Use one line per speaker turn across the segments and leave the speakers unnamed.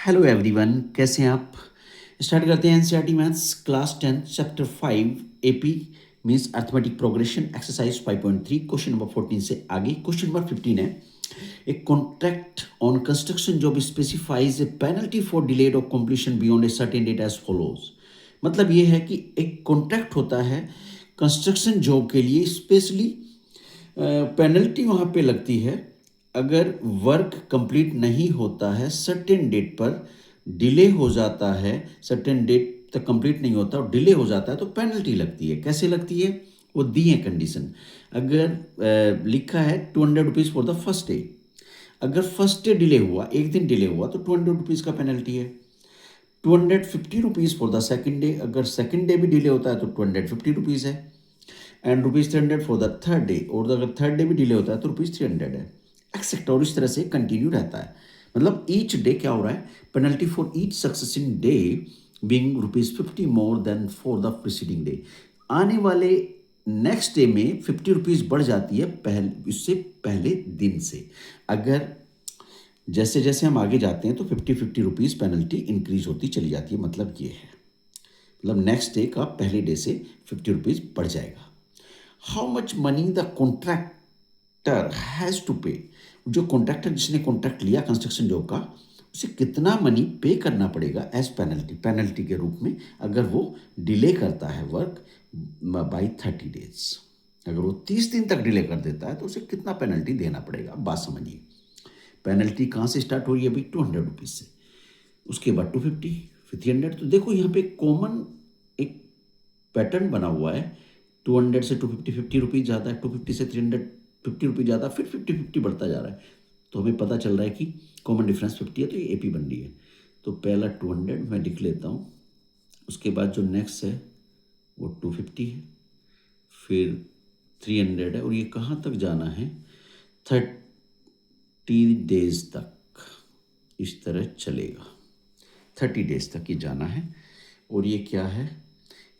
Hello everyone, कैसे हैं आप। स्टार्ट करते हैं NCERT maths class 10 chapter 5 AP means arithmetic progression exercise 5.3 question number 14 से आगे। क्वेश्चन नंबर 15 है, एक contract on construction job specifies a penalty for delayed of completion beyond a certain date as follows. मतलब ये है कि एक कॉन्ट्रैक्ट होता है कंस्ट्रक्शन जॉब के लिए, स्पेशली पेनल्टी वहाँ पे लगती है अगर वर्क कंप्लीट नहीं होता है, सर्टेन डेट पर डिले हो जाता है, सर्टेन डेट तक कंप्लीट नहीं होता और डिले हो जाता है तो पेनल्टी लगती है। कैसे लगती है वो दी है कंडीशन। अगर लिखा है 200 rupees for the first day, अगर फर्स्ट डे डिले हुआ, एक दिन डिले हुआ तो 200 रुपीज़ का पेनल्टी है। 250 rupees for the second day, अगर सेकेंड डे भी डिले होता है तो 250 रुपीज़ है। And ₹300 for the third day, और अगर थर्ड डे भी डिले होता है तो ₹300 है, एक्सेट्रा। और इस तरह से कंटिन्यू रहता है। मतलब ईच डे क्या हो रहा है, penalty for each succeeding day being ₹50 more than for the preceding day. आने वाले नेक्स्ट डे में ₹50 बढ़ जाती है पहले, इससे पहले दिन से। अगर जैसे जैसे हम आगे जाते हैं तो 50-50 रुपीज़ पेनल्टी इंक्रीज होती चली जाती है। मतलब ये है, मतलब नेक्स्ट डे का पहले डे से ₹50 बढ़ जाएगा। How much money the contractor has to pay, जो कॉन्ट्रैक्टर जिसने कॉन्ट्रैक्ट लिया कंस्ट्रक्शन जॉब का, उसे कितना मनी पे करना पड़ेगा एज पेनल्टी, पेनल्टी के रूप में, अगर वो डिले करता है वर्क बाई 30 डेज। अगर वो 30 दिन तक डिले कर देता है तो उसे कितना पेनल्टी देना पड़ेगा। बात समझिए, पेनल्टी कहाँ से स्टार्ट हो रही है भाई, 200 रुपीज़ से, उसके बाद 250, फिर 300। तो देखो यहाँ पे कॉमन एक पैटर्न बना हुआ है। 200 से 250, 50 रुपीज़ ज़्यादा है, 250 से 300, 50 रुपीज़ ज़्यादा, फिर 50-50 बढ़ता जा रहा है। तो हमें पता चल रहा है कि कॉमन डिफरेंस 50 है, तो ये एपी बन रही है। तो पहला 200 मैं लिख लेता हूँ, उसके बाद जो नेक्स्ट है वो 250 है, फिर 300 है, और ये कहाँ तक जाना है, 30 डेज तक इस तरह चलेगा। 30 डेज तक ये जाना है। और ये क्या है,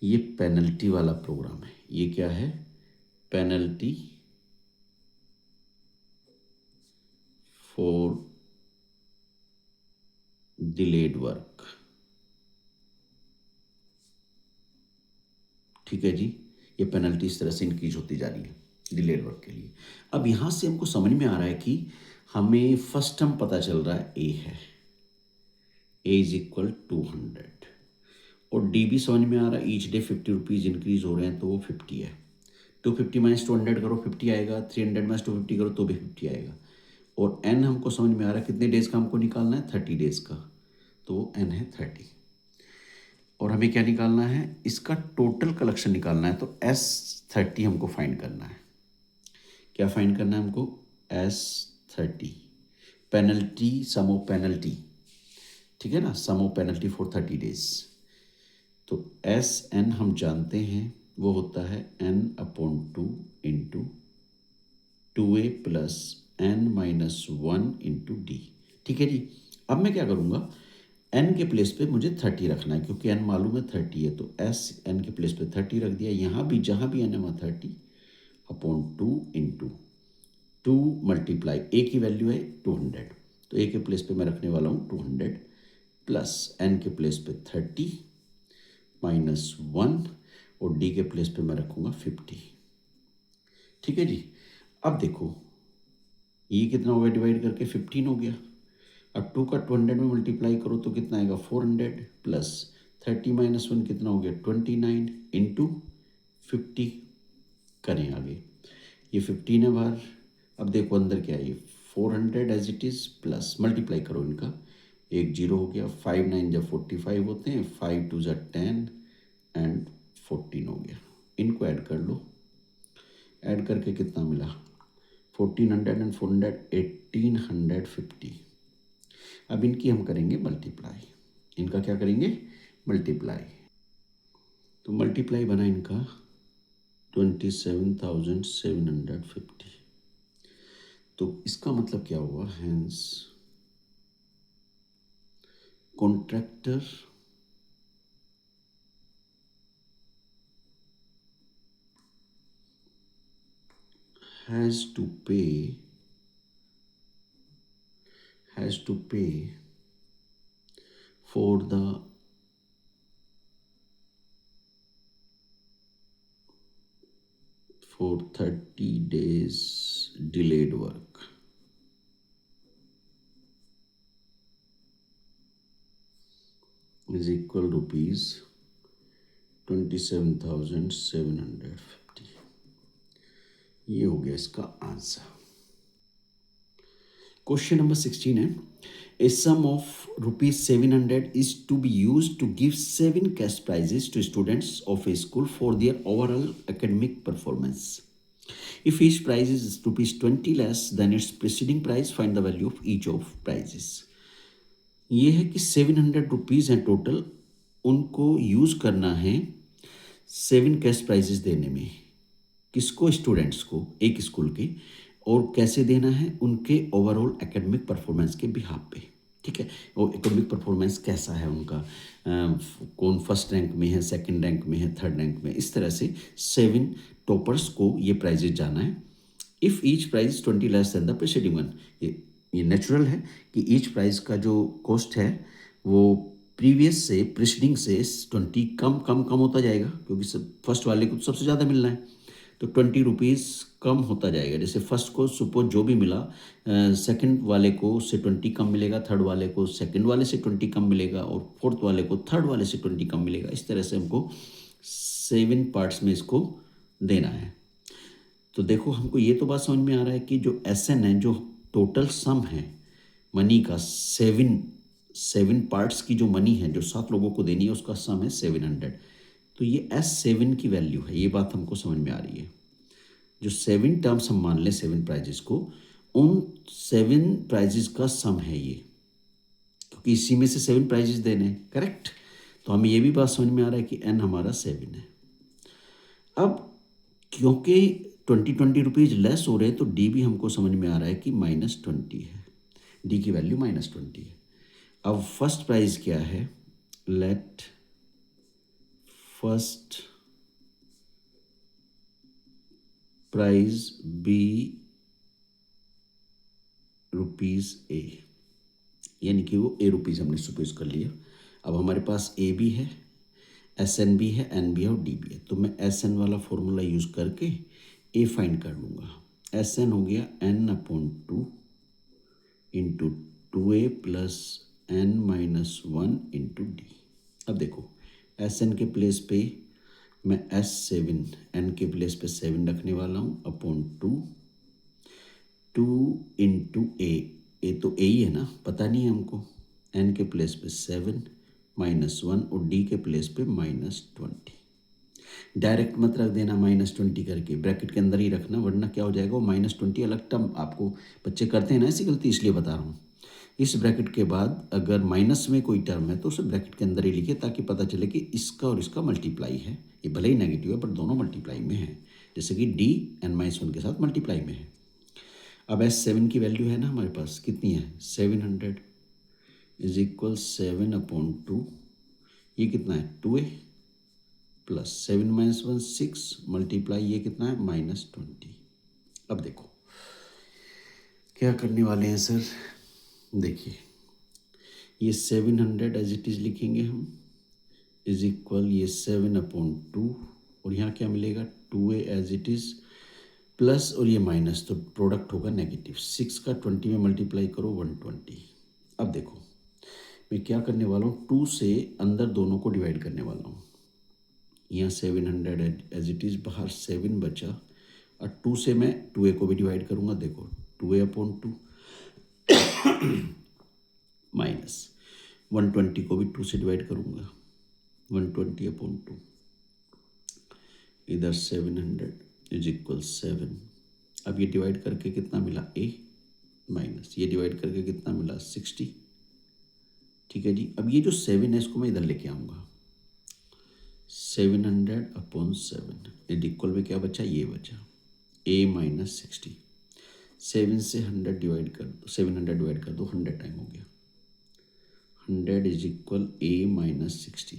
ये पेनल्टी वाला प्रोग्राम है। ये क्या है, पेनल्टी फॉर डिलेड वर्क। ठीक है जी, ये पेनल्टी इस तरह से इंक्रीज होती जा रही है डिलेड वर्क के लिए। अब यहाँ से हमको समझ में आ रहा है कि हमें फर्स्ट टर्म पता चल रहा है, ए है, ए इज इक्वल 200, और डी भी समझ में आ रहा है, ईच डे 50 रुपीज़ इंक्रीज हो रहे हैं तो वो 50 है। 250 माइनस 200 करो 50 आएगा, 300 माइनस 250 करो तो भी 50 आएगा। और एन हमको समझ में आ रहा है, कितने डेज का हमको निकालना है, 30 डेज का, तो वो एन है 30। और हमें क्या निकालना है, इसका टोटल कलेक्शन निकालना है, तो S30 हमको फाइंड करना है। क्या फाइंड करना है हमको, S30, penalty, some of penalty, ठीक है ना, सम ऑफ पेनल्टी फॉर 30 डेज। तो SN हम जानते हैं, वो होता है N/2 into 2A plus N-1 into D. ठीक है जी। अब मैं क्या करूँगा, एन के प्लेस पे मुझे 30 रखना है, क्योंकि एन मालूम है 30 है, तो एस एन के प्लेस पे 30 रख दिया। यहाँ भी जहाँ भी एन है वहाँ 30/2 इंटू 2 मल्टीप्लाई, ए की वैल्यू है 200, तो ए के प्लेस पे मैं रखने वाला हूँ 200 प्लस एन के प्लेस पे 30-1, और डी के प्लेस पे मैं रखूँगा 50। ठीक है जी। अब देखो ये कितना हो गया, डिवाइड करके 15 हो गया। अब 2 का 200 में मल्टीप्लाई करो तो कितना आएगा, 400 प्लस 30-1 कितना हो गया, 29 इंटू 50। करें आगे, ये 15 है बाहर। अब देखो अंदर क्या है, ये 400 as it is plus multiply करो इनका, एक जीरो हो गया, 5 9 जब 45 होते हैं, 5 2 ज़ा 10 एंड 14 हो गया। इनको ऐड कर लो, ऐड करके कितना मिला, 1400 एंड 400, 1850। अब इनकी हम करेंगे मल्टीप्लाई, इनका क्या करेंगे, मल्टीप्लाई। तो मल्टीप्लाई बना इनका 27,750। तो इसका मतलब क्या हुआ, हैंस कॉन्ट्रैक्टर हैज़ टू पे for the for 30 days delayed work is equal rupees 27,750. ये हो गया इसका आंसर. क्वेश्चन नंबर 16 है, a sum of rupees 700 is to be used to give 7 cash prizes to students of a school for their overall academic performance. If each prize is rupees 20 less than its preceding prize, find the value of each of prizes. ये है कि 700 rupees हैं total, उनको use करना है 7 cash prices देने में. किसको? स्टूडेंट्स को, एक स्कूल के. और कैसे देना है? उनके ओवरऑल एकेडमिक परफॉर्मेंस के बिहाफ पे. ठीक है, और एकेडमिक परफॉर्मेंस कैसा है उनका, कौन फर्स्ट रैंक में है, सेकंड रैंक में है, थर्ड रैंक में, इस तरह से 7 टॉपर्स को ये प्राइजेज जाना है. If each prize 20 less than the preceding one, ये नेचुरल है कि ईच प्राइज का जो कॉस्ट है वो प्रीवियस से, प्रीसीडिंग से 20 कम कम कम होता जाएगा, क्योंकि फर्स्ट वाले को सबसे ज़्यादा मिलना है, तो 20 रुपीज़ कम होता जाएगा. जैसे फर्स्ट को सपोज जो भी मिला, सेकंड वाले को उससे 20 कम मिलेगा, थर्ड वाले को सेकंड वाले से 20 कम मिलेगा, और फोर्थ वाले को थर्ड वाले से 20 कम मिलेगा. इस तरह से हमको 7 पार्ट्स में इसको देना है. तो देखो, हमको ये तो बात समझ में आ रहा है कि जो SN है, जो टोटल सम है मनी का, 7 पार्ट्स की जो मनी है जो 7 लोगों को देनी है, उसका सम है 700. तो ये S7 की वैल्यू है. ये बात हमको समझ में आ रही है. जो 7 टर्म्स हम मान लें 7 प्राइजेस को, उन 7 प्राइजेस का सम है ये, क्योंकि इसी में से 7 प्राइजेस देने हैं. करेक्ट. तो हमें ये भी बात समझ में आ रहा है कि N हमारा 7 है. अब क्योंकि 20 रुपीज़ लेस हो रहे हैं, तो D भी हमको समझ में आ रहा है कि -20 है. D की वैल्यू -20 है. अब फर्स्ट प्राइज क्या है? Let first prize be rupees A, यानी कि वो A रुपीज़ हमने सपोज कर लिया. अब हमारे पास A भी है, SN भी है, N भी है और D भी है. तो मैं SN वाला फॉर्मूला यूज़ करके A फाइंड कर लूँगा. SN हो गया N/2 into 2A plus N-1 into D. अब देखो, SN के प्लेस पे मैं S7, N के प्लेस पे 7 रखने वाला हूँ, अपॉन 2 इंटू A तो A ही है ना, पता नहीं है हमको. N के प्लेस पे 7 -1 और D के प्लेस पे -20. डायरेक्ट मत रख देना -20 करके, ब्रैकेट के अंदर ही रखना, वरना क्या हो जाएगा, वो -20 अलग टर्म, आपको बच्चे करते हैं ना ऐसी गलती, इसलिए बता रहा हूँ. इस ब्रैकेट के बाद अगर माइनस में कोई टर्म है तो उसे ब्रैकेट के अंदर ही लिखिए, ताकि पता चले कि इसका और इसका मल्टीप्लाई है. ये भले ही नेगेटिव है पर दोनों मल्टीप्लाई में है, जैसे कि D N-1 के साथ मल्टीप्लाई में है. अब S7 की वैल्यू है ना हमारे पास, कितनी है? 700 इज इक्वल 7/2. ये कितना है? 2A प्लस 7 - 1 6 मल्टीप्लाई, ये कितना है? -20. अब देखो क्या करने वाले हैं सर. देखिए, ये 700 एज इट इज़ लिखेंगे हम, इज इक्वल ये 7/2, और यहाँ क्या मिलेगा? 2A as it is plus, और ये माइनस, तो प्रोडक्ट होगा नेगेटिव. 6 का 20 में मल्टीप्लाई करो, 120. अब देखो मैं क्या करने वाला हूँ, 2 से अंदर दोनों को डिवाइड करने वाला हूँ. यहाँ 700 एज इट इज़, बाहर 7 बचा, और 2 से मैं 2A को भी डिवाइड करूँगा. देखो 2A/2 माइनस 120 को भी 2 से डिवाइड करूँगा, 120/2. इधर 700 इज इक्वल 7. अब ये डिवाइड करके कितना मिला? A माइनस ये डिवाइड करके कितना मिला? 60. ठीक है जी. अब ये जो 7 है इसको मैं इधर लेके आऊँगा, 700/7 इज इक्वल में क्या बचा? ये बचा A - 60. 7 से 100 डिवाइड कर दो, 700 डिवाइड कर दो, 100 टाइम हो गया. 100 इज इक्वल A - 60.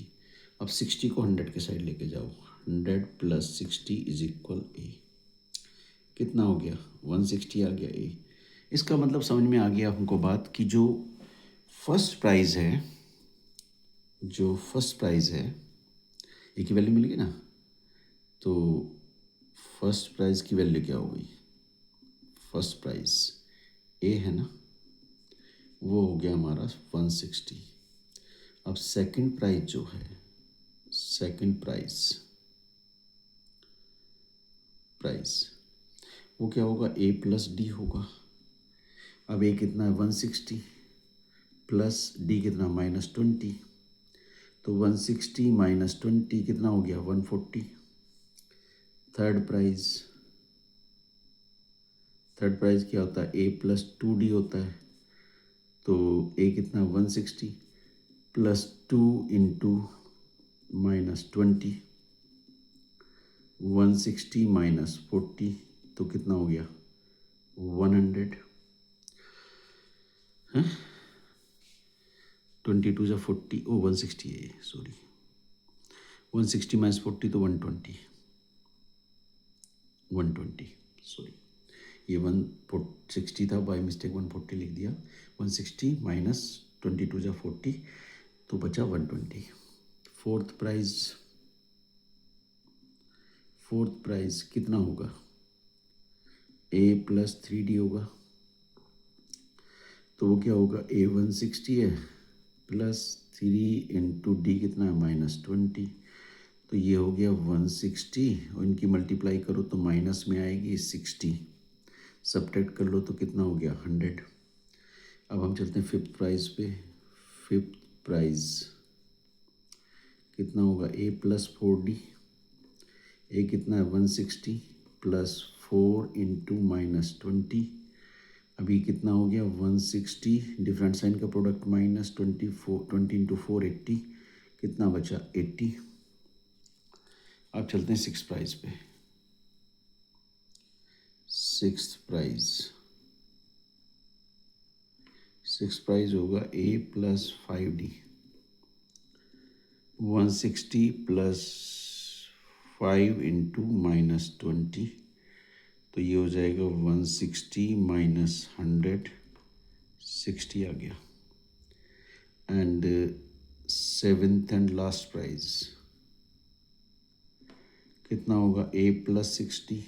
अब 60 को 100 के साइड लेके जाओ, 100 प्लस 60 इज इक्वल A. कितना हो गया? 160 आ गया A. इसका मतलब समझ में आ गया हमको बात कि जो फर्स्ट प्राइज़ है जो फर्स्ट प्राइज़ है ए की वैल्यू मिल गई ना, तो फर्स्ट प्राइज़ की वैल्यू क्या हो गई, फर्स्ट प्राइज़ ए है ना, वो हो गया हमारा 160। अब सेकंड प्राइज़ जो है, सेकंड प्राइज़ वो क्या होगा, ए प्लस डी होगा। अब ए कितना है 160 प्लस डी कितना -20, तो 160 -20 कितना हो गया 140। थर्ड प्राइज़ क्या होता है, ए प्लस 2D होता है, तो ए कितना 160 प्लस 2 इंटू -20, 160 -40 तो कितना हो गया 100। 22 या 40, ओ 160 है, सॉरी 160 -40 तो 120 सॉरी, ये 160 था, बाई मिस्टेक 140 लिख दिया। 160 -22 या 40 तो बचा 120। फोर्थ प्राइज़ कितना होगा, ए प्लस 3D होगा, तो वो क्या होगा, ए 160 है प्लस 3 इंटू डी कितना है -20, तो ये हो गया 160 और इनकी मल्टीप्लाई करो तो माइनस में आएगी 60, सब्ट्रैक्ट कर लो तो कितना हो गया 100। अब हम चलते हैं फिफ्थ प्राइज़ पे। फिफ्थ प्राइज़ कितना होगा, ए प्लस 4D, ए कितना है 160 प्लस 4 इंटू -20, अभी कितना हो गया 160, डिफरेंट साइन का प्रोडक्ट -24, 20 इंटू 4 80, कितना बचा 80। अब चलते हैं सिक्स प्राइज़ पे। सिक्स प्राइज़ होगा ए प्लस 5D, 160 प्लस 5 इंटू -20, तो ये हो जाएगा 160 -100, 60 आ गया। And seventh and last prize कितना होगा, ए प्लस 60,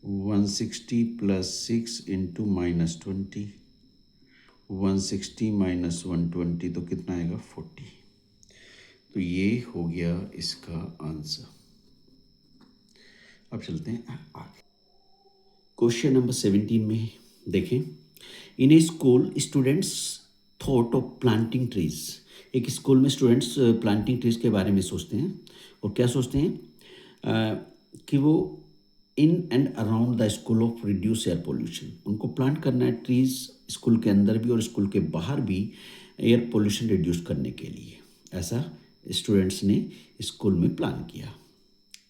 160 प्लस 6 इंटू -20, 160 -120 तो कितना आएगा 40। तो ये हो गया इसका आंसर। अब चलते हैं आगे। क्वेश्चन नंबर 17 में देखें, in a school students thought of planting trees. एक स्कूल में स्टूडेंट्स प्लांटिंग ट्रीज के बारे में सोचते हैं, और क्या सोचते हैं कि वो in and around the school of reduce air pollution, उनको प्लांट करना है ट्रीज स्कूल के अंदर भी और स्कूल के बाहर भी एयर पोल्यूशन रिड्यूस करने के लिए। ऐसा स्टूडेंट्स ने स्कूल में प्लान किया।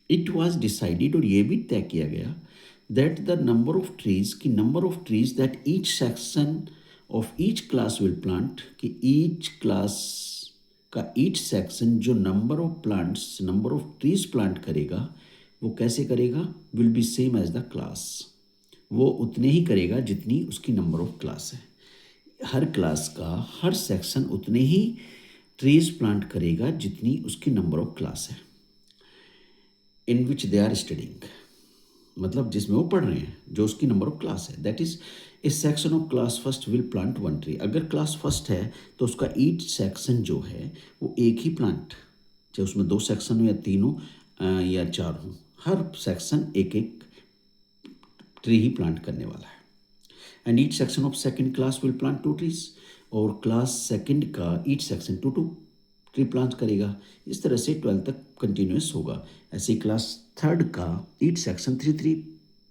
इट वॉज डिसाइडेड, और ये भी तय किया गया, that the number of trees that each section of each class will plant, कि ईच क्लास का ईच सेक्शन जो नंबर ऑफ ट्रीज प्लांट करेगा, वो कैसे करेगा, will be same as the class, वो उतने ही करेगा जितनी उसकी नंबर ऑफ क्लास है। हर क्लास का हर सेक्शन उतने ही ट्रीज प्लांट करेगा जितनी उसकी नंबर ऑफ क्लास है, इन विच दे आर स्टडिंग, मतलब जिसमें वो पढ़ रहे हैं, जो उसकी नंबर ऑफ क्लास है। That is A section of class first will plant 1 tree. अगर क्लास फर्स्ट है तो उसका ईच सेक्शन जो है वो एक ही प्लांट, चाहे उसमें 2 सेक्शन हो या 3 हो या 4 हो, हर सेक्शन एक एक ट्री ही प्लांट करने वाला है। And each section of second class will plant 2 trees, और क्लास सेकंड का ईच सेक्शन 2 ट्री प्लांट करेगा। इस तरह से 12 तक कंटिन्यूस होगा। ऐसे ही क्लास थर्ड का ईच सेक्शन 3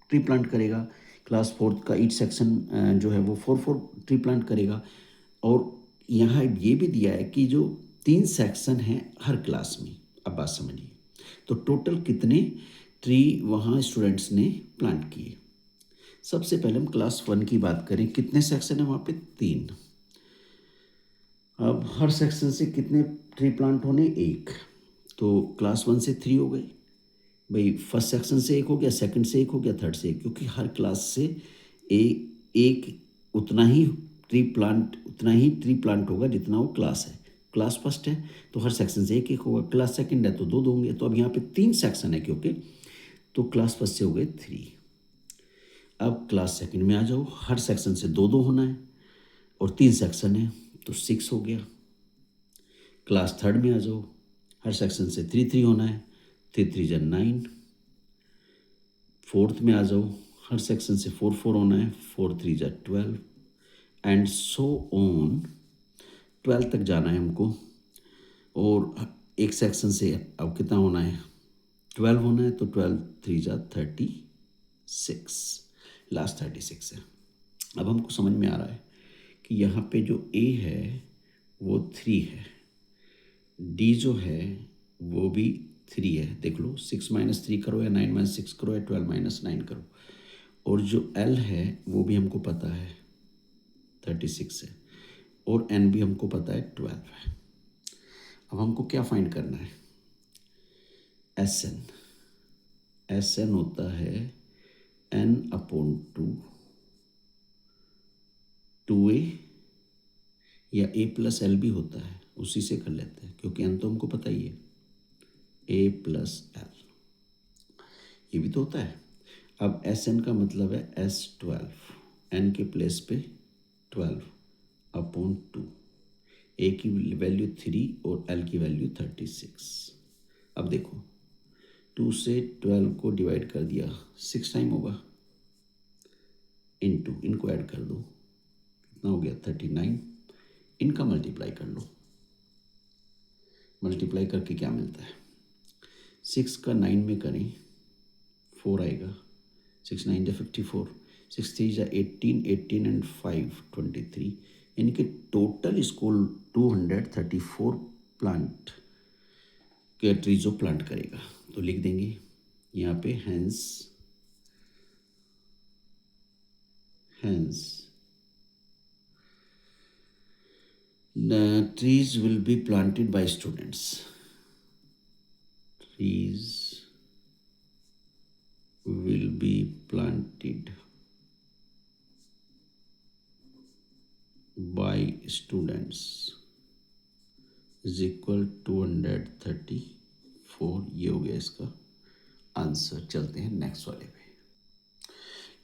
ट्री प्लांट करेगा। क्लास फोर्थ का ईच सेक्शन जो है वो 4 ट्री प्लांट करेगा। और यहाँ ये भी दिया है कि जो 3 सेक्शन हैं हर क्लास में, अब बात समझिए, तो टोटल कितने ट्री वहाँ स्टूडेंट्स ने प्लांट किए। सबसे पहले हम क्लास 1 की बात करें, कितने सेक्शन है वहाँ पे 3। अब हर सेक्शन से कितने ट्री प्लांट होने, 1, तो क्लास 1 से 3 हो गए भाई। फर्स्ट सेक्शन से 1 हो गया, सेकंड से 1 हो गया, थर्ड से 1, क्योंकि हर क्लास से एक उतना ही ट्री प्लांट होगा जितना वो क्लास है। क्लास फर्स्ट है तो हर सेक्शन से एक एक होगा, क्लास सेकंड है तो दो दो होंगे। तो अब यहाँ पे 3 सेक्शन है क्योंकि, तो क्लास फर्स्ट से हो गए 3। अब क्लास सेकंड में आ जाओ, हर सेक्शन से दो दो होना है और 3 सेक्शन है तो 6 हो गया। क्लास थर्ड में आ जाओ, हर सेक्शन से 3 3 होना है, 3 3 जा 9। फोर्थ में आ जाओ, हर सेक्शन से 4 4 होना है, 4 3 जा 12 एंड सो ऑन। 12 तक जाना है हमको और एक सेक्शन से अब कितना होना है, 12 होना है, तो 12 3 जा 36, लास्ट 36 है। अब हमको समझ में आ रहा है कि यहाँ पे जो ए है वो 3 है, डी जो है वो भी 3 है। देख लो, 6 माइनस 3 करो या 9 माइनस 6 करो या 12 माइनस 9 करो। और जो एल है वो भी हमको पता है 36 है और एन भी हमको पता है 12 है। अब हमको क्या फाइंड करना है, एस एन। एस एन होता है एन अपॉन 2 ए या ए प्लस एल भी होता है, उसी से कर लेते हैं क्योंकि एन तो हमको पता ही है, ए प्लस एल ये भी तो होता है। अब एस एन का मतलब है S12, एन के प्लेस पे 12 अपॉन 2, ए की वैल्यू 3 और एल की वैल्यू 36। अब देखो 2 से 12 को डिवाइड कर दिया 6 टाइम होगा, इनटू इनको ऐड कर दो, कितना हो गया 39। इनका मल्टीप्लाई कर लो, मल्टीप्लाई करके क्या मिलता है, 6 का 9 में करें 4 आएगा, 6 9 जा 54, 6 3 जा 18, 18 एंड 5 23, यानी कि टोटल स्कूल 234 प्लांट के ट्रीज जो प्लांट करेगा। तो लिख देंगे यहाँ पे hence the trees will be planted by students. Trees will be planted by students is equal 234। ये हो गया इसका आंसर। चलते हैं नेक्स्ट वाले पे।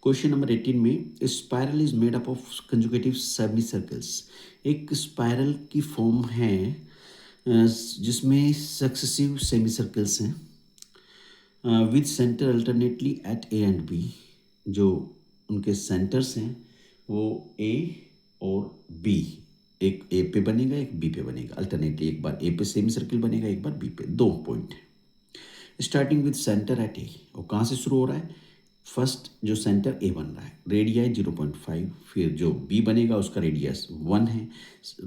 क्वेश्चन नंबर 18 में spiral is made up of conjugative semi circles. एक स्पायरल की फॉर्म है जिसमें सक्सेसिव सेमी सर्कल्स हैं with centre alternately at A and B. जो उनके सेंटर्स हैं वो ए और बी, एक ए पे बनेगा एक बी पे बनेगा अल्टरनेटली, एक बार ए पे सेमी सर्कल बनेगा एक बार बी पे। 2 पॉइंट है स्टार्टिंग विद सेंटर एट ए। और कहाँ से शुरू हो रहा है, फर्स्ट जो सेंटर ए बन रहा है रेडियाई 0.5, फिर जो बी बनेगा उसका रेडियस 1 है,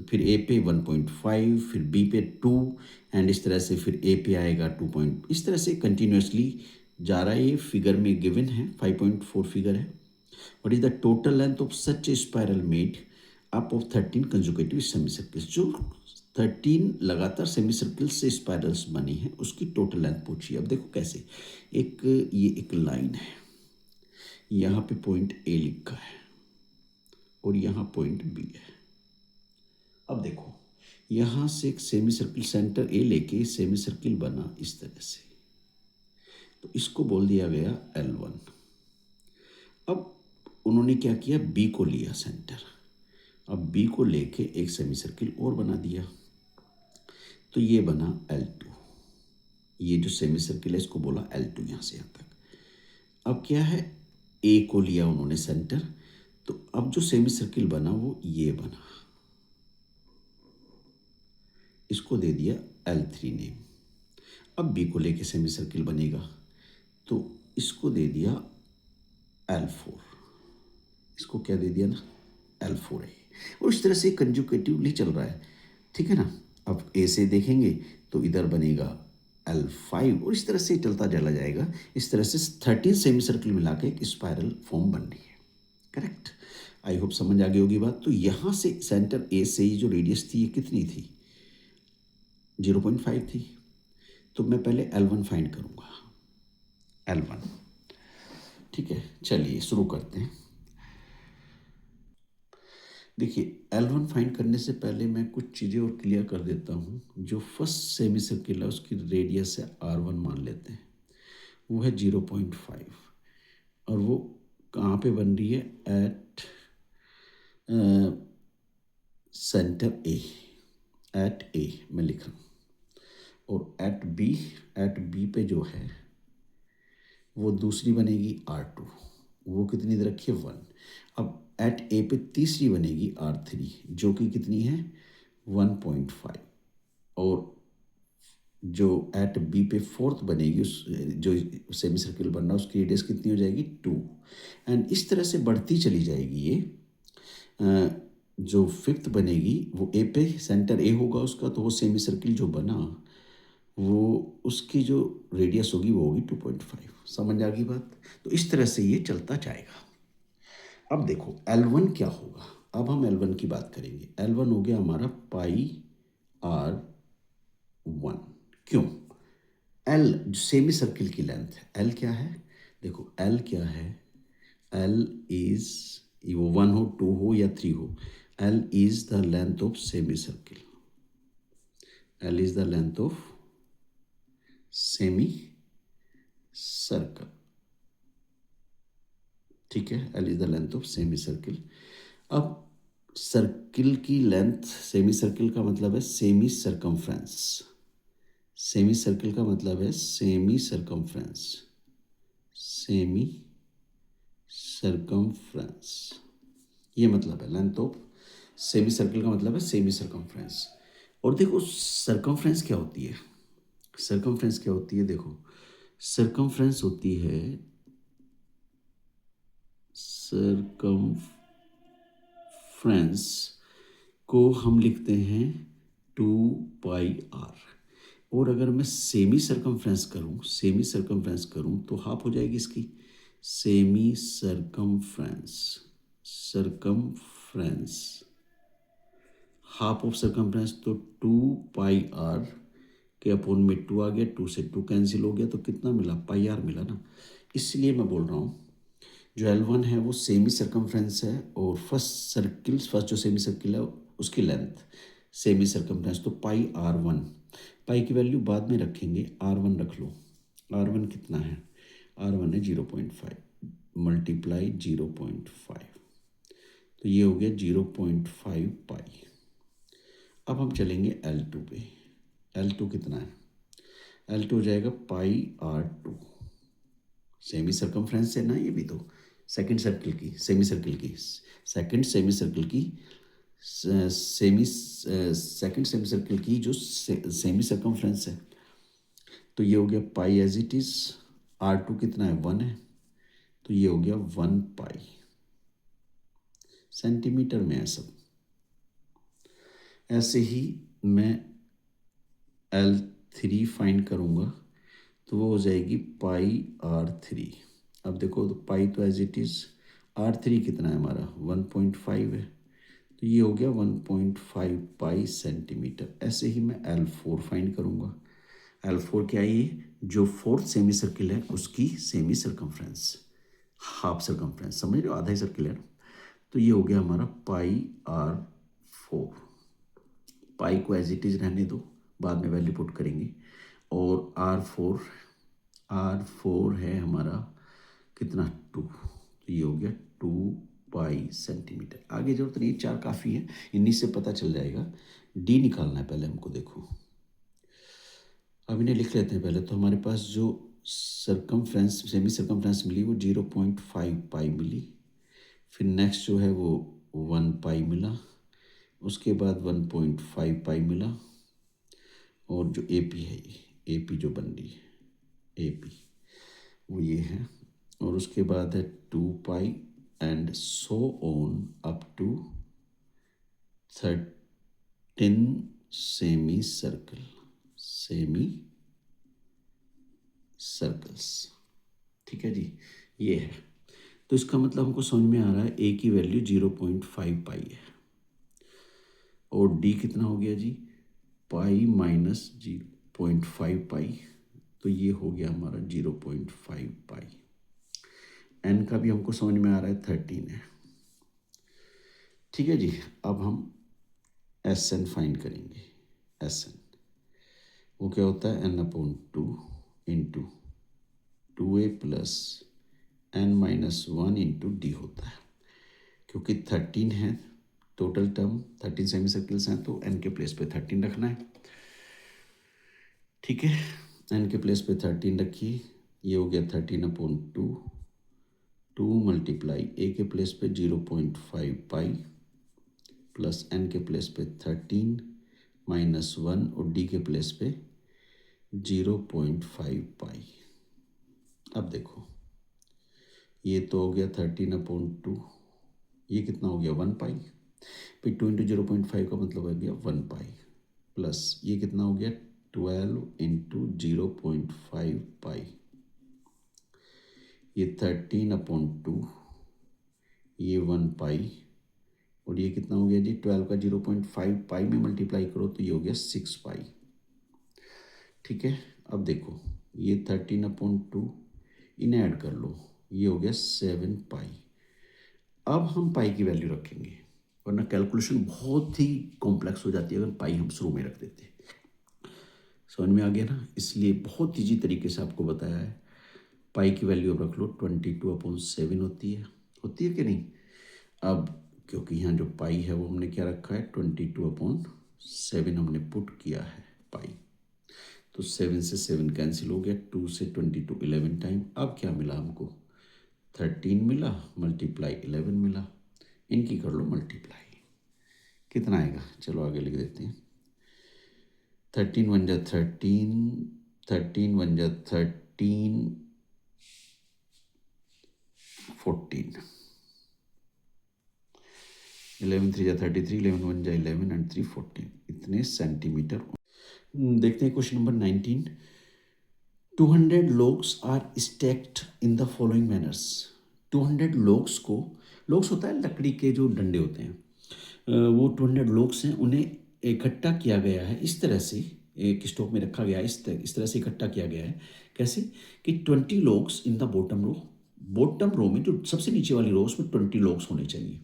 फिर ए पे 1.5, फिर बी पे 2 एंड इस तरह से फिर ए पे आएगा 2 पॉइंट, इस तरह से कंटिन्यूसली जा रहा है। ये फिगर में गिवन है 5.4 फिगर है। What is the total length of such A spiral made up of 13 conjugative semi circles. जो 13 लगातार सेमी सर्कल्स से स्पायरल्स बनी है उसकी टोटल लेंथ पूछिए। अब देखो कैसे, ये एक लाइन है, यहाँ पे पॉइंट ए लिखा है और यहाँ पॉइंट बी है। अब देखो यहाँ से एक सेमी सर्कल सेंटर ए लेके सेमी सर्कल बना इस तरह से, तो इसको बोल दिया गया L1। अब उन्होंने क्या किया, बी को लिया सेंटर, अब बी को लेके एक सेमी सर्कल और बना दिया, तो ये बना L2। ये जो सेमी सर्कल है इसको बोला L2 यहाँ से यहाँ तक। अब क्या है, ए को लिया उन्होंने सेंटर, तो अब जो सेमी सर्कल बना वो ये बना, इसको दे दिया L3 नेम। अब बी को लेके सेमी सर्कल बनेगा तो इसको दे दिया L4, इसको क्या दे दिया ना L4 है। और इस तरह से कंजुगेटिवली चल रहा है, ठीक है ना। अब ए से देखेंगे तो इधर बनेगा L5 और इस तरह से चलता चला जाएगा। इस तरह से 13 सेमी सर्कल मिला के एक स्पायरल फॉर्म बन रही है। करेक्ट, आई होप समझ आ गई होगी बात। तो यहाँ से सेंटर ए से ही जो रेडियस थी ये कितनी थी, 0.5 थी। तो मैं पहले L1 फाइंड करूँगा, L1। ठीक है, चलिए शुरू करते हैं। देखिए L1 फाइंड करने से पहले मैं कुछ चीज़ें और क्लियर कर देता हूँ। जो फर्स्ट सेमी सर्किल है उसकी रेडियस है R1 मान लेते हैं, वो है 0.5 और वो कहाँ पे बन रही है? एट सेंटर ए, एट ए मैं लिख रहा हूँ। और एट बी पे जो है वो दूसरी बनेगी R2, वो कितनी दे रखी है? 1। अब एट ए पे तीसरी बनेगी R3 जो कि कितनी है? 1.5। और जो एट बी पे फोर्थ बनेगी, उस जो सेमी सर्किल बन रहा है उसकी रेडियस कितनी हो जाएगी? 2। एंड इस तरह से बढ़ती चली जाएगी ये। जो फिफ्थ बनेगी वो ए पे, सेंटर ए होगा उसका, तो वो सेमी सर्किल जो बना वो उसकी जो रेडियस होगी वो होगी 2.5। समझ आ गई बात? तो इस तरह से ये चलता जाएगा। अब देखो L1 क्या होगा। अब हम L1 की बात करेंगे। L1 हो गया हमारा πr1। क्यों? L जो सेमी सर्किल की लेंथ है, L क्या है? देखो L क्या है? L इज, वो 1 हो, 2 हो या 3 हो, L is the length of semi circle. L is the length of semi circle. ठीक है, L is the length of semi circle. अब सर्किल की लेंथ, सेमी सर्किल का मतलब है सेमी सरकमफ्रेंस। सेमी सर्किल का मतलब है सेमी सरकमफ्रेंस, सेमी सरकमफ्रेंस, ये मतलब है लेंथ ऑफ सेमी सर्किल का मतलब है सेमी सरकमफ्रेंस। और देखो सरकमफ्रेंस क्या होती है? सरकमफ्रेंस क्या होती है? देखो सरकमफ्रेंस होती है, सरकमफ्रेंस को हम लिखते हैं 2πr। और अगर मैं सेमी सरकमफ्रेंस करूं, सेमी सरकमफ्रेंस करूं तो हाफ हो जाएगी इसकी। Semi circumference, circumference half of circumference, तो 2πr के अपोन में 2 आ गया, 2 से 2 कैंसिल हो गया, तो कितना मिला? πr मिला ना। इसलिए मैं बोल रहा हूँ जो L1 है वो सेमी सरकमफ्रेंस है, और फर्स्ट जो सेमी सर्किल है उसकी लेंथ सेमी सरकमफ्रेंस, तो πr1। पाई की वैल्यू बाद में रखेंगे, R1 रख लो। R1 कितना है? R1 है 0.5 मल्टीप्लाई 0.5, तो ये हो गया 0.5 पाई। अब हम चलेंगे L2 पे। L2 कितना है? L2 हो जाएगा πr2। सेमी सरकमफ्रेंस है ना ये भी, तो सेकंड सर्किल की, सेमी सर्किल की, सेकंड सेमी सर्किल की, सेमी सेकंड सेमी सर्किल की जो सेमी सरकमफ्रेंस है, तो ये हो गया पाई एज इट इज। R2 कितना है? 1 है, तो ये हो गया 1 पाई। सेंटीमीटर में है सब। ऐसे ही मैं L3 फाइंड करूँगा तो वो हो जाएगी πr3। अब देखो तो पाई तो एज इट इज़, R3 कितना है हमारा? 1.5 है, तो ये हो गया 1.5 पाई सेंटीमीटर। ऐसे ही मैं L4 फाइंड करूँगा। L4 क्या है? ये जो फोर्थ सेमी सर्किल है उसकी सेमी सरकमफ्रेंस, हाफ सरकमफ्रेंस, समझ रहे हो? आधा ही सर्किल है ना। तो ये हो गया हमारा πr4। पाई को एज इट इज रहने दो, बाद में वैल्यू पुट करेंगे। और R4 है हमारा कितना? 2, तो ये हो गया 2 पाई सेंटीमीटर। आगे जरूरत नहीं, 4 काफ़ी है, इन्हीं से पता चल जाएगा। डी निकालना है पहले हमको। देखो अब इन्हें लिख लेते हैं पहले। तो हमारे पास जो सरकमफ्रेंस, सेमी सरकमफ्रेंस मिली वो 0.5 पाई मिली। फिर नेक्स्ट जो है वो 1 पाई मिला, उसके बाद 1.5 पाई मिला, और जो ए पी है, ए पी जो बन रही है ए पी वो ये है, और उसके बाद है 2 pi and so on up to 13 semicircle, semicircles. ठीक है जी, ये है। तो इसका मतलब हमको समझ में आ रहा है ए की वैल्यू 0.5 पाई है, और डी कितना हो गया जी? पाई माइनस 0.5 पाई, तो ये हो गया हमारा 0.5 पाई। एन का भी हमको समझ में आ रहा है 13 है। ठीक है जी। अब हम एस एन फाइंड करेंगे। एस एन वो क्या होता है, n/2 into 2a plus n-1 into D होता है। क्योंकि 13 है टोटल टर्म, 13 सेमी सर्कल्स हैं, तो n के प्लेस पे 13 रखना है। ठीक है, n के प्लेस पे 13 रखिए। ये हो गया 13/2, 2 मल्टीप्लाई a के प्लेस पे 0.5 पाई प्लस n के प्लेस पे 13 -1 और d के प्लेस पे 0.5 पाई। अब देखो ये तो हो गया 13/2, ये कितना हो गया 1 पाई, फिर 2 इंटू 0.5 का मतलब हो गया 1 पाई, प्लस ये कितना हो गया 12 इंटू 0.5 पाई, ये 13/2, ये 1 पाई, और ये कितना हो गया जी 12 का 0.5 पाई में मल्टीप्लाई करो तो ये हो गया 6 पाई। ठीक है, अब देखो ये 13/2 इन्हें ऐड कर लो, ये हो गया 7 पाई। अब हम पाई की वैल्यू रखेंगे, वरना कैलकुलेशन बहुत ही कॉम्प्लेक्स हो जाती है अगर पाई हम शुरू में रख देते हैं। समझ में आ गया ना, इसलिए बहुत ईजी तरीके से आपको बताया है। पाई की वैल्यू अब रख लो 22/7 होती है कि नहीं। अब क्योंकि यहाँ जो पाई है वो हमने क्या रखा है 22/7 हमने पुट किया है पाई, तो 7 से 7 कैंसिल हो गया, 2 से 22 11 टाइम। अब क्या मिला हमको 13 मिला, मल्टीप्लाई 11 मिला, इनकी कर लो मल्टीप्लाई, कितना आएगा चलो आगे लिख देते हैं। 13 × 13, 13 × 13 14, 11 × 3 = 33, 11 × 1 = 11 एंड 3 14, इतने सेंटीमीटर। देखते हैं question number 19। 200 logs are stacked in the following manners। 200 logs को, logs होता है लकड़ी के जो डंडे होते हैं, वो 200 logs हैं, उन्हें इकट्ठा किया गया है इस तरह से, एक स्टॉक में रखा गया है, इस तरह से इकट्ठा किया गया है। कैसे कि 20 logs in the bottom row में, जो सबसे नीचे वाली रो उसमें 20 logs होने चाहिए।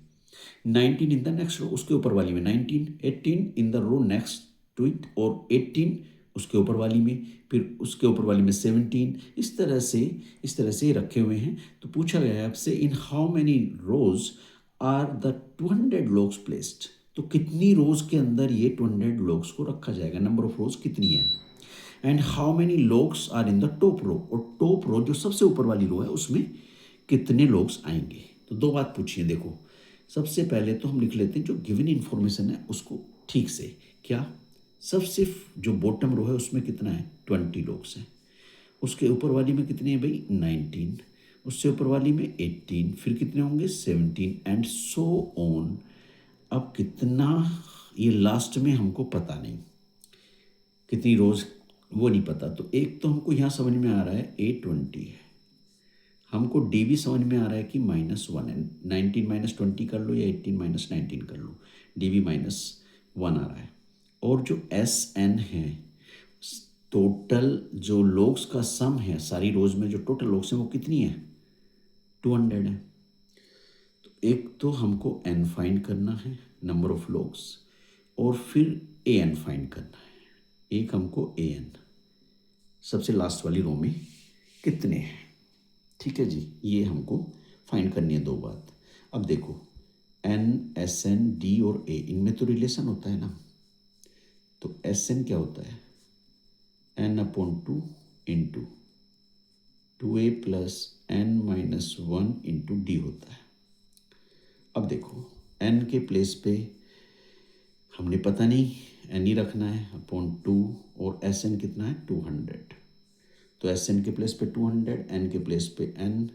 19 इन द नेक्स्ट रो, उसके ऊपर वाली में 19, 18 in the row next to it, और 18 उसके ऊपर वाली में, फिर उसके ऊपर वाली में 17, इस तरह से रखे हुए हैं। तो पूछा गया है आपसे in how many rows are the 200 logs placed, तो कितनी रोज के अंदर ये 200 logs को रखा जाएगा, नंबर ऑफ रोज कितनी है। And how many logs are in the top row, और टॉप रो जो सबसे ऊपर वाली रो है उसमें कितने logs आएंगे। तो दो बात पूछिए, देखो सबसे पहले तो हम लिख लेते हैं जो गिवन इन्फॉर्मेशन है उसको ठीक से। क्या, सबसे जो बॉटम रो है उसमें कितना है 20 logs हैं, उसके ऊपर वाली में कितने हैं भाई 19, उससे ऊपर वाली में 18, फिर कितने होंगे 17 एंड सो ऑन। अब कितना ये लास्ट में हमको पता नहीं कितनी रोज, वो नहीं पता। तो एक तो हमको यहाँ समझ में आ रहा है 820 है, हमको डी भी समझ में आ रहा है कि -1 है, 19 - 20 कर लो या 18 - 19 कर लो, डी भी -1 आ रहा है। और जो एस एन है, टोटल जो लोग्स का सम है सारी रोज में, जो टोटल लोग्स हैं वो कितनी है 200 है। तो एक तो हमको एन फाइंड करना है नंबर ऑफ लोग्स, और फिर ए एन फाइंड करना है। एक हमको ए एन सबसे लास्ट वाली रो में कितने हैं, ठीक है जी, ये हमको फाइंड करनी है दो बात। अब देखो एन, एस एन, डी और ए, इनमें तो रिलेशन होता है ना। तो एस एन क्या होता है n/2 into 2a plus n-1 into D होता है। अब देखो n के प्लेस पे हमने पता नहीं, n ही रखना है अपॉन 2, और एस एन कितना है 200, तो एस एन के प्लेस पे 200, n के प्लेस पे n,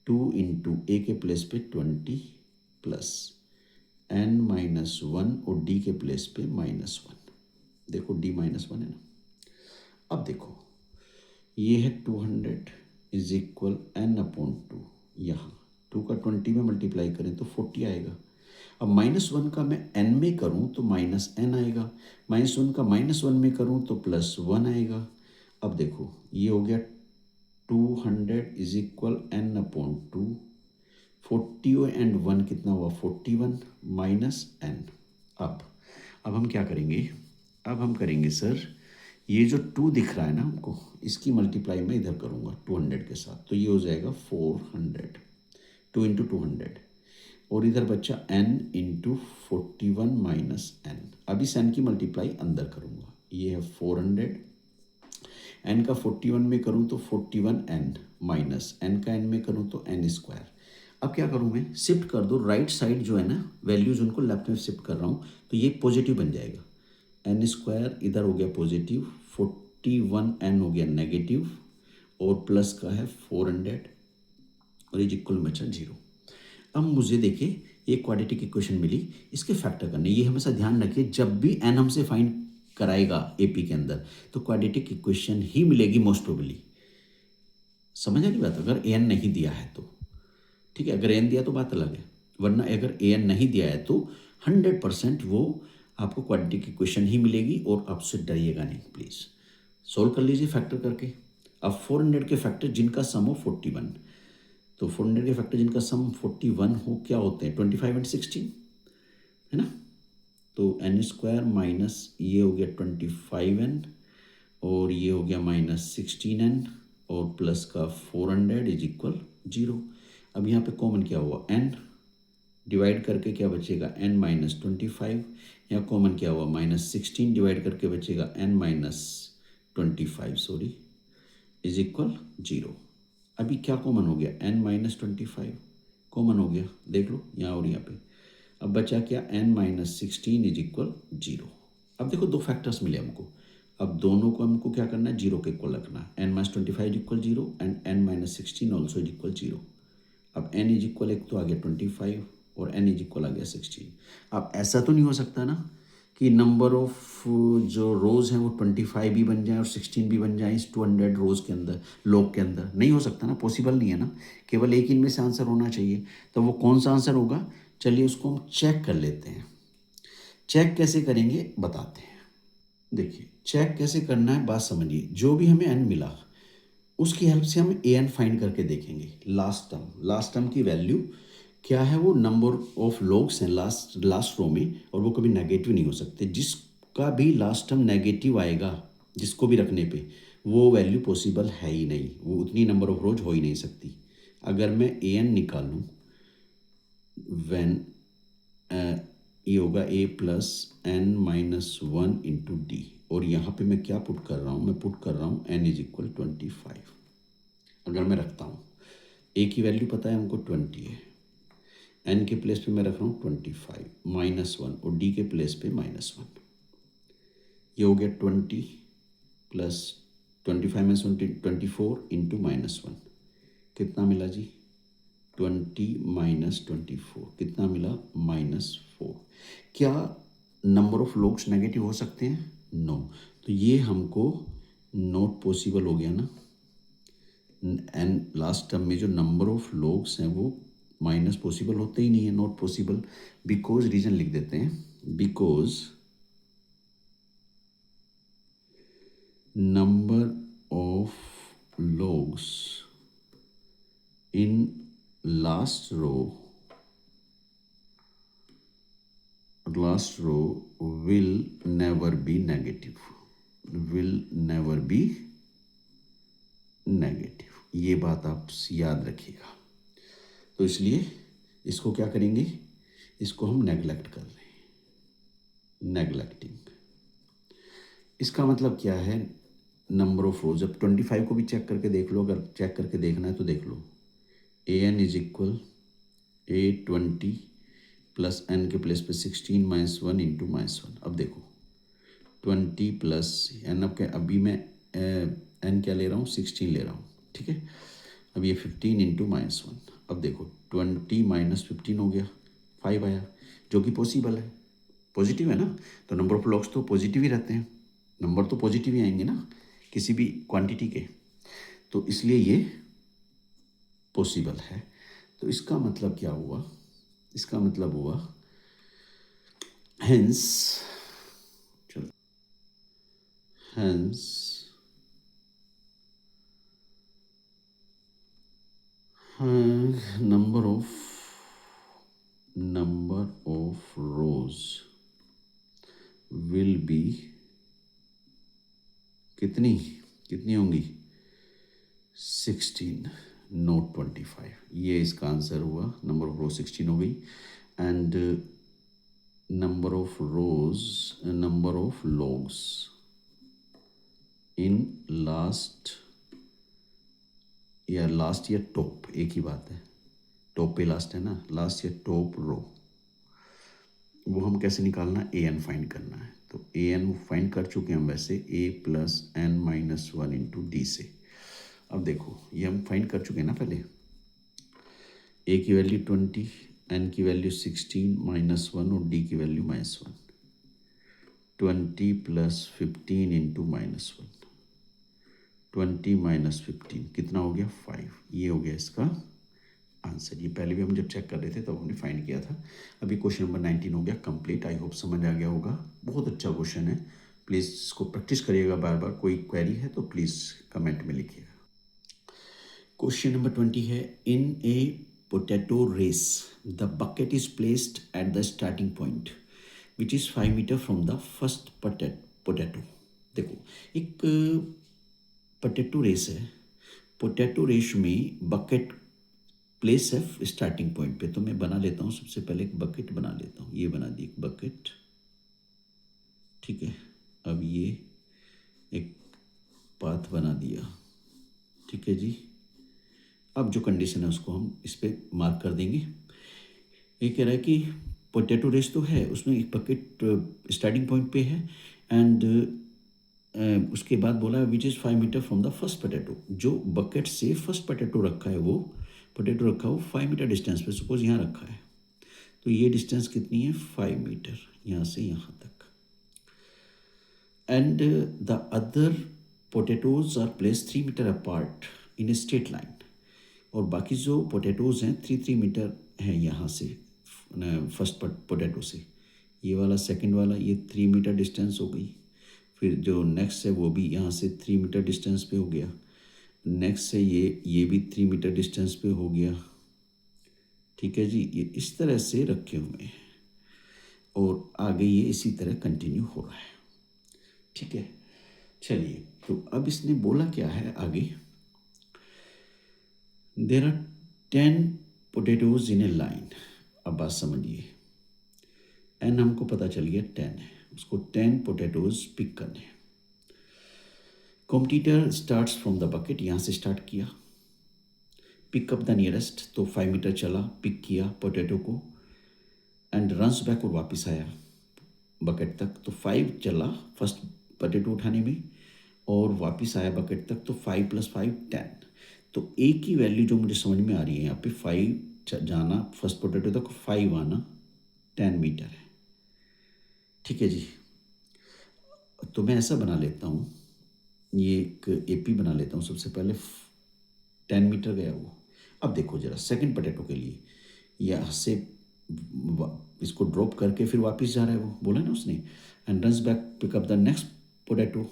2 इंटू ए के प्लेस पे 20 प्लस n-1 और डी के प्लेस पे -1, देखो d -1 है ना। अब देखो ये है 200 इज इक्वल n/2, यहाँ 2 का 20 में मल्टीप्लाई करें तो 40 आएगा। अब -1 का मैं n में करूँ तो -n आएगा, -1 का -1 में करूँ तो +1 आएगा। अब देखो ये हो गया 200 इज इक्वल n/2, 40 और 1 कितना हुआ 41 माइनस n। अब हम क्या करेंगे, अब हम करेंगे सर, ये जो 2 दिख रहा है ना हमको, इसकी मल्टीप्लाई मैं इधर करूँगा 200 के साथ, तो ये हो जाएगा 400, 2 इंटू 200, और इधर बच्चा n इंटू 41 माइनस n। अब इस n की मल्टीप्लाई अंदर करूँगा, ये है 400, n का 41 में करूँ तो 41n माइनस n का n में करूँ तो n स्क्वायर। अब क्या करूँ मैं, शिफ्ट कर दो राइट साइड जो है ना वैल्यूज उनको लेफ्ट में शिफ्ट कर रहा हूँ, तो ये पॉजिटिव बन जाएगा। n स्क्वायर इधर हो गया पॉजिटिव, 41n हो गया नेगेटिव, और प्लस का है 400, और ये इक्वल में बचा 0। अब मुझे देखिए ये क्वाड्रेटिक इक्वेशन मिली, इसके फैक्टर करने, ये हमेशा ध्यान रखिए जब भी n हमसे फाइंड कराएगा एपी के अंदर तो क्वाड्रेटिक इक्वेशन ही मिलेगी मोस्ट प्रोबेबली। समझ आ रही बात, अगर an नहीं दिया है तो ठीक है, अगर an दिया तो बात अलग है, वरना अगर an नहीं दिया है तो 100% वो आपको क्वाड्रेटिक इक्वेशन ही मिलेगी, और आपसे डरिएगा नहीं प्लीज़। सोल्व कर लीजिए फैक्टर करके। अब 400 के फैक्टर जिनका सम हो 41, तो 400 के फैक्टर जिनका सम 41 हो क्या होते हैं 25 एंड 16, है ना। तो n स्क्वायर माइनस ये हो गया 25n, और ये हो गया माइनस 16n, और प्लस का 400 इज इक्वल 0। अब यहाँ पे कॉमन क्या हुआ n, डिवाइड करके क्या बचेगा n माइनस 25, यहाँ कॉमन क्या हुआ माइनस 16, डिवाइड करके बचेगा n minus 25 sorry, is equal 0। अभी क्या कॉमन हो गया n माइनस 25 कॉमन हो गया, देख लो यहाँ और यहाँ पे। अब बचा क्या n माइनस 16 इज इक्वल 0। अब देखो दो फैक्टर्स मिले हमको, अब दोनों को हमको क्या करना है, 0 के इक्वल रखना है। n minus 25 is equal 0 and n minus 16 also is equal 0। अब n इज इक्वल, एक तो आ गया 25 और n इज इक्वल आ गया 16। अब ऐसा तो नहीं हो सकता ना कि नंबर ऑफ जो रोज़ हैं वो 25 भी बन जाए और 16 भी बन जाए इस 200 रोज़ के अंदर, लॉग के अंदर। नहीं हो सकता ना, पॉसिबल नहीं है ना, केवल एक इनमें से आंसर होना चाहिए। तो वो कौन सा आंसर होगा, चलिए उसको हम चेक कर लेते हैं। चेक कैसे करेंगे बताते हैं। देखिए चेक कैसे करना है बात समझिए, जो भी हमें n मिला उसकी हेल्प से हम an फाइंड करके देखेंगे। लास्ट टर्म की वैल्यू क्या है, वो नंबर ऑफ लोग्स हैं लास्ट रो में, और वो कभी नेगेटिव नहीं हो सकते। जिसका भी लास्ट टर्म नेगेटिव आएगा, जिसको भी रखने पे, वो वैल्यू पॉसिबल है ही नहीं, वो उतनी नंबर ऑफ रोज हो ही नहीं सकती। अगर मैं an निकालूं, व्हेन ये होगा a plus n minus 1 into D, और यहाँ पे मैं क्या पुट कर रहा हूँ, मैं पुट कर रहा हूँ n इज इक्वल 25। अगर मैं रखता हूँ, a की वैल्यू पता है हमको 20 है, n के प्लेस पे मैं रख रहा हूँ 25 माइनस 1, और d के प्लेस पे माइनस 1। ये हो गया 20 प्लस 25 माइनस 24 इंटू माइनस 1, कितना मिला जी 20 माइनस 24, कितना मिला -4। क्या नंबर ऑफ लोग्स नेगेटिव हो सकते हैं, नो। तो ये हमको नॉट पॉसिबल हो गया ना, एंड लास्ट टर्म में जो नंबर ऑफ लोग्स हैं वो माइनस पॉसिबल होते ही नहीं है, नॉट पॉसिबल। बिकॉज रीजन लिख देते हैं, because number of logs in last row will never be negative, ये बात आप याद रखिएगा। तो इसलिए इसको क्या करेंगे, इसको हम नेगलेक्ट कर रहे हैं, नेगलेक्टिंग। इसका मतलब क्या है, नंबर ऑफ रोज, अब 25 को भी चेक करके देख लो, अगर चेक करके देखना है तो देख लो, an is equal a20 plus n के प्लेस पे 16 माइनस 1 इंटू माइनस 1। अब देखो 20 प्लस n, अब क्या, अभी मैं n क्या ले रहा हूँ 16 ले रहा हूँ, ठीक है। अब ये 15 इंटू माइनस 1, अब देखो 20 माइनस 15 हो गया, 5 आया, जो कि पॉसिबल है, पॉजिटिव है ना। तो नंबर ऑफ लॉग्स तो पॉजिटिव ही रहते हैं, नंबर तो पॉजिटिव ही आएंगे ना किसी भी क्वांटिटी के, तो इसलिए ये पॉसिबल है। तो इसका मतलब क्या हुआ, इसका मतलब हुआ हेंस, चलो hence number of number of rose will be कितनी कितनी होंगी 16 नोट 25। ये इसका आंसर हुआ। नंबर ऑफ रोज 16 हो गई and number of rose number of logs in last या टॉप एक ही बात है, टॉप पे लास्ट है ना, लास्ट या टॉप रो, वो हम कैसे निकालना, ए एन फाइंड करना है। तो ए एन फाइंड कर चुके हैं हम वैसे, A plus N minus one into D से। अब देखो ये हम फाइंड कर चुके हैं ना पहले, ए की वैल्यू 20, एन की वैल्यू 16 माइनस वन और डी की वैल्यू -1। 20 प्लस 15 इंटू -1, 20 माइनस 15 कितना हो गया 5। ये हो गया इसका आंसर। ये पहले भी हम जब चेक कर रहे थे तब हमने फाइंड किया था। अभी क्वेश्चन नंबर 19 हो गया कंप्लीट। आई होप समझ आ गया होगा। बहुत अच्छा क्वेश्चन है, प्लीज़ इसको प्रैक्टिस करिएगा बार बार। कोई क्वेरी है तो प्लीज़ कमेंट में लिखिएगा। क्वेश्चन नंबर 20 है, in a potato race the bucket is placed at the starting point which is 5 metre from the first potato. देखो एक पोटैटो रेस है, पोटैटो रेस में बकेट प्लेस है स्टार्टिंग पॉइंट पे। तो मैं बना लेता हूँ सबसे पहले एक बकेट बना लेता हूँ। ये बना दी एक बकेट, ठीक है। अब ये एक पाथ बना दिया, ठीक है जी। अब जो कंडीशन है उसको हम इस पर मार्क कर देंगे। ये कह रहा है कि पोटैटो रेस तो है, उसमें एक बकेट स्टार्टिंग पॉइंट पे है एंड उसके बाद बोला which is 5 metre from the first potato. जो बकेट से फर्स्ट पोटैटो रखा है वो पोटैटो रखा है वो 5 मीटर डिस्टेंस पे सपोज यहाँ रखा है। तो ये डिस्टेंस कितनी है 5 मीटर यहाँ से यहाँ तक। And the other potatoes are place 3 metre apart in a straight line. और बाकी जो पोटैटोज हैं 3 मीटर हैं यहाँ से फर्स्ट पोटैटो से। ये वाला सेकंड वाला ये 3 मीटर डिस्टेंस हो गई। फिर जो नेक्स्ट है वो भी यहाँ से 3 मीटर डिस्टेंस पे हो गया। नेक्स्ट से ये भी 3 मीटर डिस्टेंस पे हो गया, ठीक है जी। ये इस तरह से रखे हुए हैं और आगे ये इसी तरह कंटिन्यू हो रहा है, ठीक है। चलिए तो अब इसने बोला क्या है आगे, there are 10 potatoes in a line. अब बात समझिए, एन हमको पता चल गया 10 है, उसको 10 पोटैटोज पिक करने हैं। Competitor starts from the bucket, यहाँ से स्टार्ट किया। पिक अप द नियरेस्ट, तो 5 मीटर चला, पिक किया पोटैटो को एंड रन्स बैक और वापस आया बकेट तक। तो 5 चला फर्स्ट पोटैटो उठाने में और वापस आया बकेट तक। तो 5 + 5 10। तो ए की वैल्यू जो मुझे समझ में आ रही है यहाँ पे 5 जाना फर्स्ट पोटैटो तक, 5 आना 10 मीटर है, ठीक है जी। तो मैं ऐसा बना लेता हूँ, ये एक एपी बना लेता हूँ। सबसे पहले 10 मीटर गया वो। अब देखो जरा सेकंड पोटैटो के लिए यहाँ से इसको ड्रॉप करके फिर वापस जा रहा है वो, बोला ना उसने। And runs back pick up the next potato,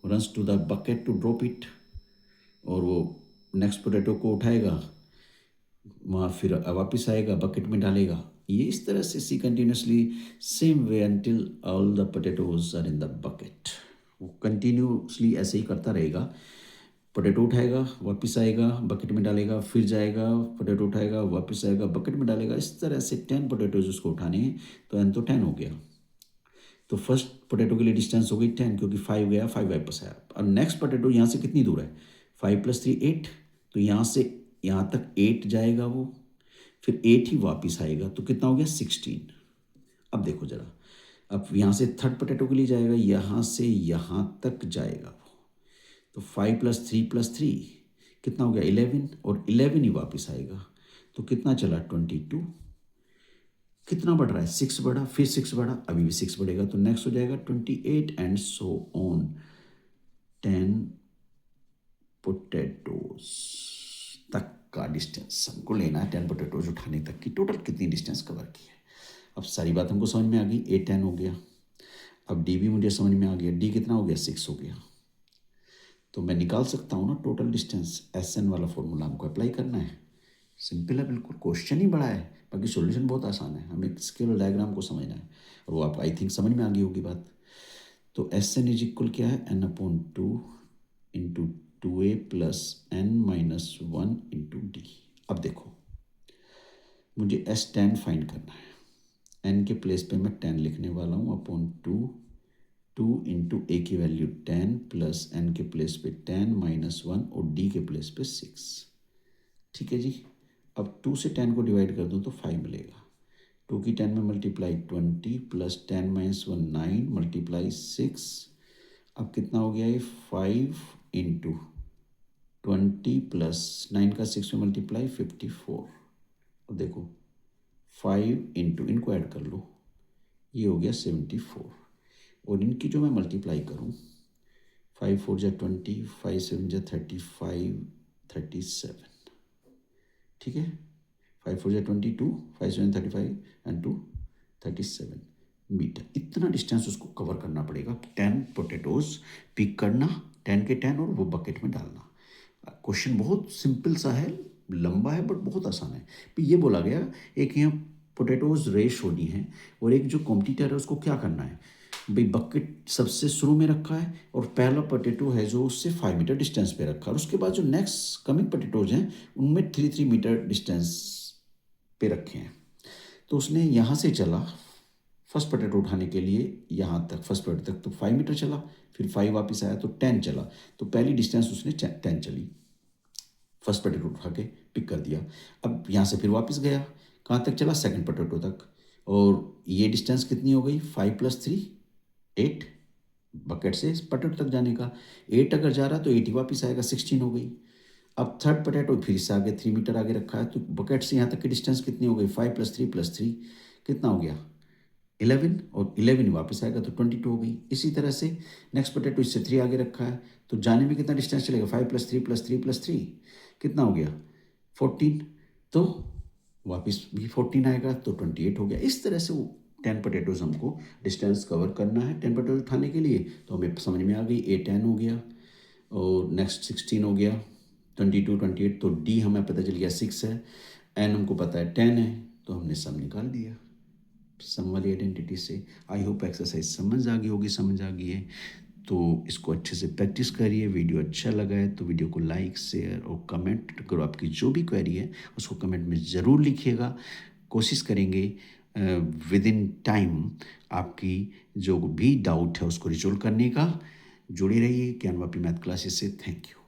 runs to the bucket to drop it. और वो नेक्स्ट पोटैटो को उठाएगा, वहाँ फिर वापस आएगा बकेट में डालेगा। ये इस तरह से सी continuously same way until all the potatoes are in the bucket. वो कंटिन्यूसली ऐसे ही करता रहेगा। पोटैटो उठाएगा वापस आएगा बकेट में डालेगा, फिर जाएगा पोटैटो उठाएगा वापस आएगा बकेट में डालेगा। इस तरह से 10 पोटैटोज उसको उठाने हैं। तो एन तो 10 हो गया। तो फर्स्ट पोटैटो के लिए डिस्टेंस हो गई 10 क्योंकि 5 गया 5 वापस आया। और नेक्स्ट पोटैटो यहाँ से कितनी दूर है 5 + 3 8। तो यहाँ से यहाँ तक 8 जाएगा वो, फिर 8 ही वापस आएगा। तो कितना हो गया 16। अब देखो ज़रा, अब यहाँ से थर्ड पोटैटो के लिए जाएगा, यहाँ से यहाँ तक जाएगा वो। तो 5 + 3 + 3 कितना हो गया 11 और 11 ही वापस आएगा। तो कितना चला 22। कितना बढ़ रहा है 6 बढ़ा, फिर 6 बढ़ा, अभी भी 6 बढ़ेगा। तो नेक्स्ट हो जाएगा 28 एंड सो ऑन 10 पोटैटोज तक का डिस्टेंस हमको लेना है। 10 पोटैटोज उठाने तक की टोटल कितनी डिस्टेंस कवर की है। अब सारी बात हमको समझ में आ गई। ए 10 हो गया। अब डी भी मुझे समझ में आ गया। डी कितना हो गया 6 हो गया। तो मैं निकाल सकता हूँ ना टोटल डिस्टेंस। एस एन वाला फॉर्मूला हमको अप्लाई करना है। सिंपल है बिल्कुल, क्वेश्चन ही बड़ा है, बाकी सॉल्यूशन बहुत आसान है, हमें स्केल और डायग्राम को समझना है, और वो आप आई थिंक समझ में आ गई होगी बात। तो एस एन इज इक्वल क्या है, n upon 2 into 2a plus N minus 1 into d. अब देखो, मुझे एस टेन फाइंड करना है, एन के प्लेस पे मैं 10 लिखने वाला हूँ अपॉन 2 इंटू ए की वैल्यू 10 प्लस एन के प्लेस पे 10 माइनस 1 और डी के प्लेस पे 6। ठीक है जी। अब 2 से 10 को डिवाइड कर दूँ तो 5 मिलेगा। 2 की 10 में मल्टीप्लाई 20 प्लस 10 माइनस 1 9 मल्टीप्लाई 6। अब कितना हो गया ये, 5 इंटू 20 प्लस 9 का 6 में मल्टीप्लाई 54। अब देखो 5 इंटू, इनको ऐड कर लो, ये हो गया 74, और इनकी जो मैं मल्टीप्लाई करूँ, 5 4 जा 20, 5 7 जा 35, 37। ठीक है, 5 4 जा 22, 5 7 35 एंड 2 37 मीटर। इतना डिस्टेंस उसको कवर करना पड़ेगा। 10 पोटैटोज पिक करना, 10 के 10, और वो बकेट में डालना। क्वेश्चन बहुत सिंपल सा है, लंबा है बट बहुत आसान है। फिर ये बोला गया, एक यहाँ पोटैटोज रेस होनी है, और एक जो कॉम्पिटिटर है उसको क्या करना है भाई, बकेट सबसे शुरू में रखा है, और पहला पोटैटो है जो उससे 5 मीटर डिस्टेंस पे रखा है, और उसके बाद जो नेक्स्ट कमिंग पोटैटोज हैं उनमें 3 मीटर डिस्टेंस पे रखे हैं। तो उसने यहाँ से चला फर्स्ट पोटैटो उठाने के लिए, यहाँ तक फर्स्ट पोटैटो तक तो 5 मीटर चला, फिर 5 वापस आया तो 10 चला, तो पहली डिस्टेंस उसने 10 चली, फर्स्ट पोटैटो उठा के पिक कर दिया। अब यहाँ से फिर वापस गया, कहाँ तक चला, सेकंड पोटैटो तक, और ये डिस्टेंस कितनी हो गई, 5 + 3 8, बकेट से पोटैटो तक जाने का। 8 अगर जा रहा तो 8 ही वापस आएगा, 16 हो गई। अब थर्ड पोटैटो फिर से आगे 3 मीटर आगे रखा है, तो बकेट से यहाँ तक की डिस्टेंस कितनी हो गई, 5 + 3 + 3 कितना हो गया, 11, और 11 वापस आएगा तो 22 हो गई। इसी तरह से नेक्स्ट पोटैटो इससे 3 आगे रखा है, तो जाने में कितना डिस्टेंस चलेगा, 5 + 3 + 3 + 3 कितना हो गया, 14, तो वापस भी 14 आएगा तो 28 हो गया। इस तरह से वो 10 पोटैटोज हमको डिस्टेंस कवर करना है 10 पोटैटो उठाने के लिए। तो हमें समझ में आ गई, ए 10 हो गया, और नेक्स्ट 16 हो गया, 22 28, तो डी हमें पता चल गया 6 है, एन हमको पता है 10 है, तो हमने सम निकाल दिया सम वाली आइडेंटिटी से। आई होप एक्सरसाइज समझ आ गई होगी, समझ आ गई है तो इसको अच्छे से प्रैक्टिस करिए। वीडियो अच्छा लगा है तो वीडियो को लाइक शेयर और कमेंट करो। आपकी जो भी क्वेरी है उसको कमेंट में ज़रूर लिखिएगा, कोशिश करेंगे विद इन टाइम आपकी जो भी डाउट है उसको रिजॉल्व करने का। जुड़े रहिए ज्ञानवापी मैथ क्लासेस से। Thank you.